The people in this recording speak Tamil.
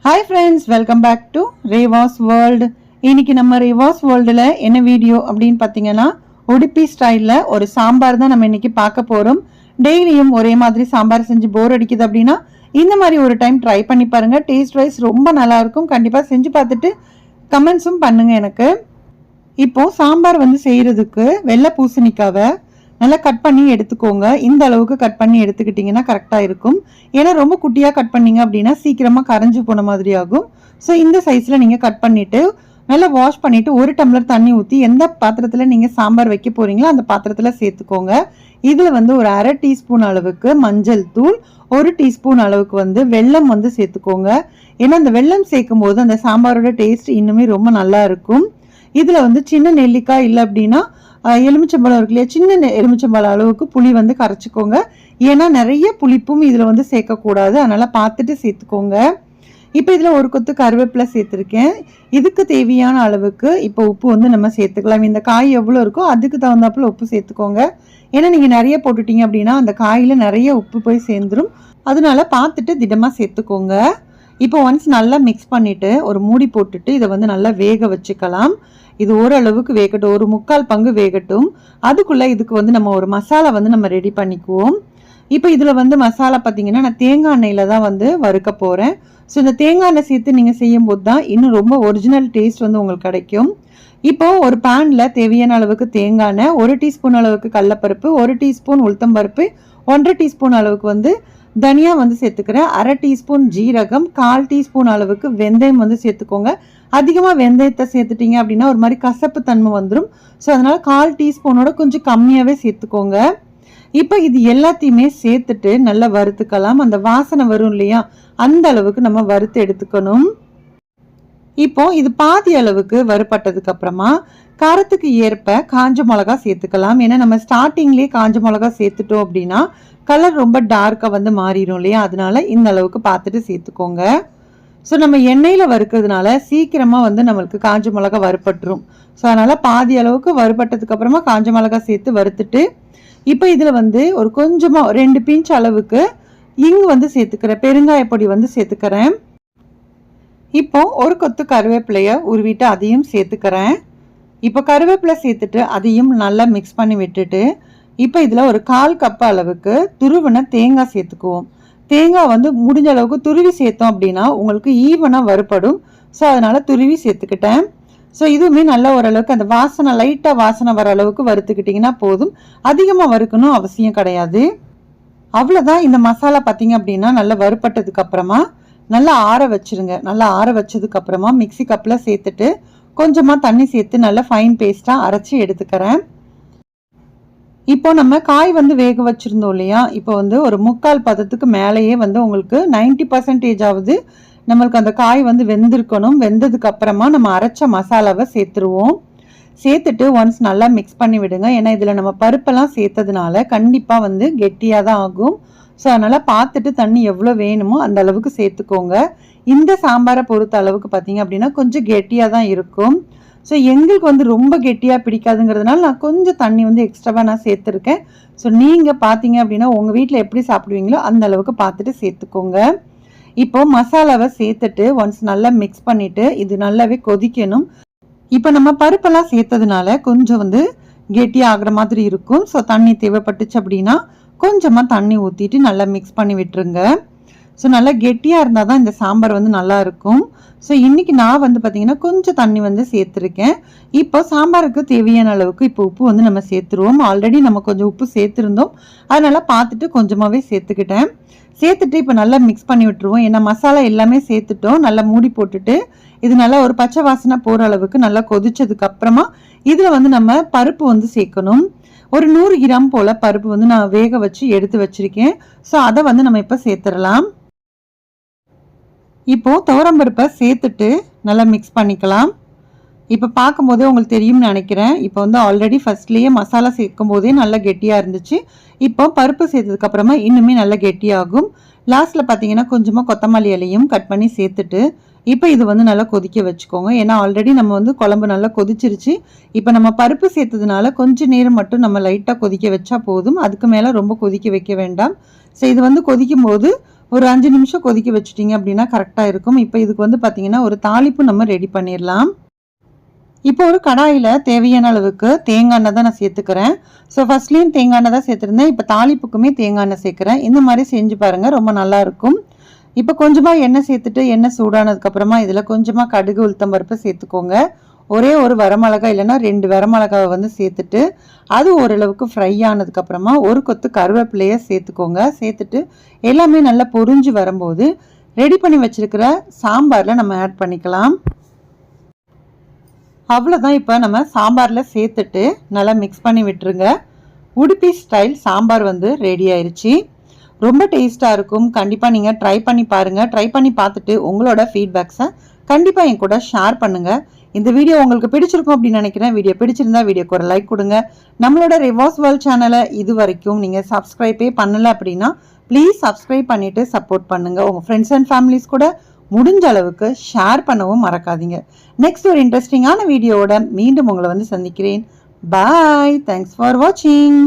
Hi friends, welcome back to Revas world. இன்னைக்கு நம்ம ரேவாஸ் வேர்ல்டில் என்ன வீடியோ அப்படின்னு பார்த்தீங்கன்னா, உடுப்பி ஸ்டைலில் ஒரு சாம்பார் தான் நம்ம இன்னைக்கு பார்க்க போகிறோம். டெய்லியும் ஒரே மாதிரி சாம்பார் செஞ்சு போர் அடிக்குது அப்படின்னா இந்த மாதிரி ஒரு டைம் ட்ரை பண்ணி பாருங்கள். டேஸ்ட் வைஸ் ரொம்ப நல்லாயிருக்கும். கண்டிப்பாக செஞ்சு பார்த்துட்டு கமெண்ட்ஸும் பண்ணுங்கள் எனக்கு. இப்போது சாம்பார் செய்கிறதுக்கு வெள்ளை பூசணிக்காவை நல்லா கட் பண்ணி எடுத்துக்கோங்க. இந்த அளவுக்கு கட் பண்ணி எடுத்துக்கிட்டிங்கன்னா கரெக்டாக இருக்கும். ஏன்னா ரொம்ப குட்டியாக கட் பண்ணிங்க அப்படின்னா சீக்கிரமாக கரைஞ்சி போன மாதிரி ஆகும். ஸோ இந்த சைஸில் நீங்கள் கட் பண்ணிவிட்டு நல்லா வாஷ் பண்ணிவிட்டு ஒரு டம்ளர் தண்ணி ஊற்றி எந்த பாத்திரத்தில் நீங்கள் சாம்பார் வைக்க போகிறீங்களோ அந்த பாத்திரத்தில் சேர்த்துக்கோங்க. இதில் ஒரு அரை டீஸ்பூன் அளவுக்கு மஞ்சள் தூள், ஒரு டீஸ்பூன் அளவுக்கு வெல்லம் சேர்த்துக்கோங்க. ஏன்னா அந்த வெல்லம் சேர்க்கும் போது அந்த சாம்பாரோட டேஸ்ட் இன்னுமே ரொம்ப நல்லா இருக்கும். இதில் சின்ன நெல்லிக்காய் இல்லை அப்படின்னா எலுமிச்சம்பழம் இருக்கு இல்லையா, சின்ன எலுமிச்சம்பழம் அளவுக்கு புளி கரைச்சிக்கோங்க. ஏன்னா நிறைய புளிப்பும் இதில் சேர்க்கக்கூடாது, அதனால் பார்த்துட்டு சேர்த்துக்கோங்க. இப்போ இதில் ஒரு கொத்து கருவேப்பிலை சேர்த்துருக்கேன். இதுக்கு தேவையான அளவுக்கு இப்போ உப்பு நம்ம சேர்த்துக்கலாம். இந்த காய் எவ்வளோ இருக்கோ அதுக்கு தகுந்தாப்புல உப்பு சேர்த்துக்கோங்க. ஏன்னா நீங்கள் நிறைய போட்டுட்டீங்க அப்படின்னா அந்த காயில் நிறைய உப்பு போய் சேர்ந்துடும். அதனால பார்த்துட்டு திடமாக சேர்த்துக்கோங்க. இப்போ ஒன்ஸ் நல்லா மிக்ஸ் பண்ணிவிட்டு ஒரு மூடி போட்டுட்டு இதை நல்லா வேக வச்சுக்கலாம். இது ஓரளவுக்கு வேகட்டும், ஒரு 3/4 பங்கு வேகட்டும். அதுக்குள்ளே இதுக்கு நம்ம ஒரு மசாலா நம்ம ரெடி பண்ணிக்குவோம். இப்போ இதில் மசாலா பார்த்தீங்கன்னா நான் தேங்காய் எண்ணெயில் தான் வறுக்க போகிறேன். ஸோ இந்த தேங்காய் எண்ணெய் சேர்த்து நீங்கள் செய்யும்போது தான் இன்னும் ரொம்ப ஒரிஜினல் டேஸ்ட் உங்களுக்கு கிடைக்கும். இப்போது ஒரு பேனில் தேவையான அளவுக்கு தேங்காய் எண்ணெய், 1 டீஸ்பூன் அளவுக்கு கடலைப்பருப்பு, 1 டீஸ்பூன் உளுத்தம்பருப்பு, 1.5 டீஸ்பூன் அளவுக்கு தனியா சேர்த்துக்கிறேன், 1/2 டீஸ்பூன் ஜீரகம், 1/4 டீஸ்பூன் அளவுக்கு வெந்தயம் சேர்த்துக்கோங்க. அதிகமாக வெந்தயத்தை சேர்த்துட்டீங்க அப்படின்னா ஒரு மாதிரி கசப்பு தன்மை வந்துடும். ஸோ அதனால் 1/4 டீஸ்பூனோட கொஞ்சம் கம்மியாகவே சேர்த்துக்கோங்க. இப்போ இது எல்லாத்தையுமே சேர்த்துட்டு நல்லா வறுத்துக்கலாம். அந்த வாசனை வரும் இல்லையா, அந்த அளவுக்கு நம்ம வறுத்து எடுத்துக்கணும். இப்போ இது பாதி அளவுக்கு வறுபட்டதுக்கு அப்புறமா காரத்துக்கு ஏற்ப காஞ்ச மிளகா சேர்த்துக்கலாம். ஏன்னா நம்ம ஸ்டார்டிங்லேயே காஞ்ச மிளகா சேர்த்துட்டோம் அப்படின்னா கலர் ரொம்ப டார்க்காக மாறிடும் இல்லையா, அதனால இந்த அளவுக்கு பார்த்துட்டு சேர்த்துக்கோங்க. ஸோ நம்ம எண்ணெயில் வறுக்கிறதுனால சீக்கிரமாக நம்மளுக்கு காஞ்ச மிளகா வறுபட்டுரும். ஸோ அதனால் பாதி அளவுக்கு வறுபட்டதுக்கு அப்புறமா காஞ்ச மிளகா சேர்த்து வறுத்துட்டு இப்போ இதில் ஒரு கொஞ்சமாக 2 பிஞ்ச் அளவுக்கு இங்கு சேர்த்துக்கிறேன், பெருங்காயப்பொடி சேர்த்துக்கிறேன். இப்போ ஒரு கொத்து கருவேப்பிலையை உருவிட்டு அதையும் சேர்த்துக்கிறேன். இப்போ கருவேப்பிலை சேர்த்துட்டு அதையும் நல்லா மிக்ஸ் பண்ணி விட்டுட்டு இப்போ இதில் ஒரு 1/4 கப் அளவுக்கு துருவின தேங்காய் சேர்த்துக்குவோம். தேங்காய் முடிஞ்ச அளவுக்கு துருவி சேர்த்தோம் அப்படின்னா உங்களுக்கு ஈவனாக வறுபடும். ஸோ அதனால் துருவி சேர்த்துக்கிட்டேன். ஸோ இதுவுமே நல்ல ஓரளவுக்கு அந்த வாசனை லைட்டாக வாசனை வர அளவுக்கு வறுத்துக்கிட்டிங்கன்னா போதும். அதிகமாக வறுக்கணும் அவசியம் கிடையாது. அவ்வளோதான். இந்த மசாலா பார்த்தீங்க அப்படின்னா நல்லா வறுபட்டதுக்கு அப்புறமா நல்லா ஆற வச்சுருங்க. நல்லா ஆற வச்சதுக்கு அப்புறமா மிக்சி கப்பில் சேர்த்துட்டு கொஞ்சமாக தண்ணி சேர்த்து நல்லா ஃபைன் பேஸ்ட்டாக அரைச்சி எடுத்துக்கிறேன். இப்போ நம்ம காய் வேக வச்சுருந்தோம் இல்லையா, இப்போ ஒரு 3/4 பதத்துக்கு மேலேயே உங்களுக்கு 90% ஆகுது நம்மளுக்கு அந்த காய் வெந்திருக்கணும். வெந்ததுக்கு அப்புறமா நம்ம அரைச்ச மசாலாவை சேர்த்துருவோம். சேர்த்துட்டு ஒன்ஸ் நல்லா மிக்ஸ் பண்ணி விடுங்க. ஏன்னா இதில் நம்ம பருப்பெல்லாம் சேர்த்ததுனால கண்டிப்பாக கெட்டியாக தான் ஆகும். ஸோ அதனால் பார்த்துட்டு தண்ணி எவ்வளோ வேணுமோ அந்த அளவுக்கு சேர்த்துக்கோங்க. இந்த சாம்பாரை பொறுத்த அளவுக்கு பார்த்தீங்க அப்படின்னா கொஞ்சம் கெட்டியாக தான் இருக்கும். ஸோ எங்களுக்கு ரொம்ப கெட்டியாக பிடிக்காதுங்கிறதுனால நான் கொஞ்சம் தண்ணி எக்ஸ்ட்ராவாக நான் சேர்த்துருக்கேன். ஸோ நீங்கள் பார்த்தீங்க அப்படின்னா உங்கள் வீட்டில் எப்படி சாப்பிடுவீங்களோ அந்த அளவுக்கு பார்த்துட்டு சேர்த்துக்கோங்க. இப்போது மசாலாவை சேர்த்துட்டு ஒன்ஸ் நல்லா மிக்ஸ் பண்ணிவிட்டு இது நல்லாவே கொதிக்கணும். இப்போ நம்ம பருப்பெல்லாம் சேர்த்ததுனால கொஞ்சம் கெட்டியாக ஆகிற மாதிரி இருக்கும். ஸோ தண்ணி தேவைப்பட்டுச்சு அப்படின்னா கொஞ்சமாக தண்ணி ஊற்றிட்டு நல்லா மிக்ஸ் பண்ணி விட்டுருங்க. ஸோ நல்லா கெட்டியாக இருந்தால் தான் இந்த சாம்பார் நல்லா இருக்கும். ஸோ இன்றைக்கி நான் பார்த்தீங்கன்னா கொஞ்சம் தண்ணி சேர்த்துருக்கேன். இப்போ சாம்பாருக்கு தேவையான அளவுக்கு இப்போ உப்பு நம்ம சேர்த்துருவோம். ஆல்ரெடி நம்ம கொஞ்சம் உப்பு சேர்த்துருந்தோம், அதனால் பார்த்துட்டு கொஞ்சமாகவே சேர்த்துக்கிட்டேன். சேர்த்துட்டு இப்போ நல்லா மிக்ஸ் பண்ணி விட்டுருவோம். ஏன்னா மசாலா எல்லாமே சேர்த்துட்டோம். நல்லா மூடி போட்டுட்டு இது நல்லா ஒரு பச்சை வாசனை போகிற அளவுக்கு நல்லா கொதிச்சதுக்கு அப்புறமா இதில் நம்ம பருப்பு சேர்க்கணும். ஒரு 100 கிராம் போல் பருப்பு நான் வேக வச்சு எடுத்து வச்சுருக்கேன். ஸோ அதை நம்ம இப்போ சேர்த்துடலாம். இப்போது துவரம்பருப்பை சேர்த்துட்டு நல்லா மிக்ஸ் பண்ணிக்கலாம். இப்போ பார்க்கும்போதே உங்களுக்கு தெரியும்னு நினைக்கிறேன். இப்போ ஆல்ரெடி ஃபர்ஸ்ட்லேயே மசாலா சேர்க்கும் போதே நல்லா கெட்டியாக இருந்துச்சு. இப்போ பருப்பு சேர்த்ததுக்கப்புறமா இன்னுமே நல்லா கெட்டியாகும். லாஸ்ட்டில் பார்த்தீங்கன்னா கொஞ்சமாக கொத்தமல்லி இலையும் கட் பண்ணி சேர்த்துட்டு இப்போ இது நல்லா கொதிக்க வச்சுக்கோங்க. ஏன்னா ஆல்ரெடி நம்ம குழம்பு நல்லா கொதிச்சிருச்சு. இப்போ நம்ம பருப்பு சேர்த்ததுனால கொஞ்சம் நேரம் மட்டும் நம்ம லைட்டாக கொதிக்க வச்சா போதும். அதுக்கு மேலே ரொம்ப கொதிக்க வைக்க வேண்டாம். ஸோ இது கொதிக்கும் போது ஒரு 5 நிமிஷம் கொதிக்க வச்சுட்டிங்க அப்படின்னா கரெக்டாக இருக்கும். இப்போ இதுக்கு வந்து பார்த்திங்கன்னா ஒரு தாளிப்பு நம்ம ரெடி பண்ணிடலாம். இப்போ ஒரு கடாயில் தேவையான அளவுக்கு தேங்காய் எண்ணெய் தான் நான் சேர்த்துக்கிறேன். ஸோ ஃபர்ஸ்ட்லேயும் தேங்காய் எண்ணெய் தான் சேர்த்துருந்தேன். இப்போ தாளிப்புக்குமே தேங்காய் எண்ணெய் சேர்க்குறேன். இந்த மாதிரி செஞ்சு பாருங்கள், ரொம்ப நல்லாயிருக்கும். இப்போ கொஞ்சமாக எண்ணெய் சேர்த்துட்டு எண்ணெய் சூடானதுக்கப்புறமா இதில் கொஞ்சமாக கடுகு உளுத்தம் பருப்பு சேர்த்துக்கோங்க. ஒரே ஒரு வரமிளகாய் இல்லைன்னா 2 வரமிளகாவை வந்து சேர்த்துட்டு அது ஓரளவுக்கு ஃப்ரை ஆனதுக்கப்புறமா ஒரு கொத்து கருவேப்பிலையை சேர்த்துக்கோங்க. சேர்த்துட்டு எல்லாமே நல்லா பொரிஞ்சு வரும்போது ரெடி பண்ணி வச்சுருக்கிற சாம்பாரில் நம்ம ஆட் பண்ணிக்கலாம். அவ்வளோதான். இப்போ நம்ம சாம்பாரில் சேர்த்துட்டு நல்லா மிக்ஸ் பண்ணி விட்டுருங்க. உடுப்பி ஸ்டைல் சாம்பார் வந்து ரெடி ஆயிடுச்சு. ரொம்ப டேஸ்ட்டாக இருக்கும். கண்டிப்பாக நீங்கள் ட்ரை பண்ணி பாருங்கள். ட்ரை பண்ணி பார்த்துட்டு உங்களோட ஃபீட்பேக்ஸை கண்டிப்பாக என் கூட ஷேர் பண்ணுங்கள். இந்த வீடியோ உங்களுக்கு பிடிச்சிருக்கும் அப்படின்னு நினைக்கிறேன். வீடியோ பிடிச்சிருந்தா வீடியோக்கு ஒரு லைக் கொடுங்க. நம்மளோட ரிவாஸ் வேர்ல்ட் சேனலை இது வரைக்கும் நீங்கள் சப்ஸ்கிரைபே பண்ணலை அப்படின்னா ப்ளீஸ் சப்ஸ்கிரைப் பண்ணிவிட்டு சப்போர்ட் பண்ணுங்கள். உங்கள் ஃப்ரெண்ட்ஸ் அண்ட் ஃபேமிலிஸ் கூட முடிஞ்ச அளவுக்கு ஷேர் பண்ணவும் மறக்காதீங்க. நெக்ஸ்ட் ஒரு இன்ட்ரெஸ்டிங்கான வீடியோவோட மீண்டும் உங்களை வந்து சந்திக்கிறேன். பாய். தேங்க்ஸ் ஃபார் வாட்சிங்.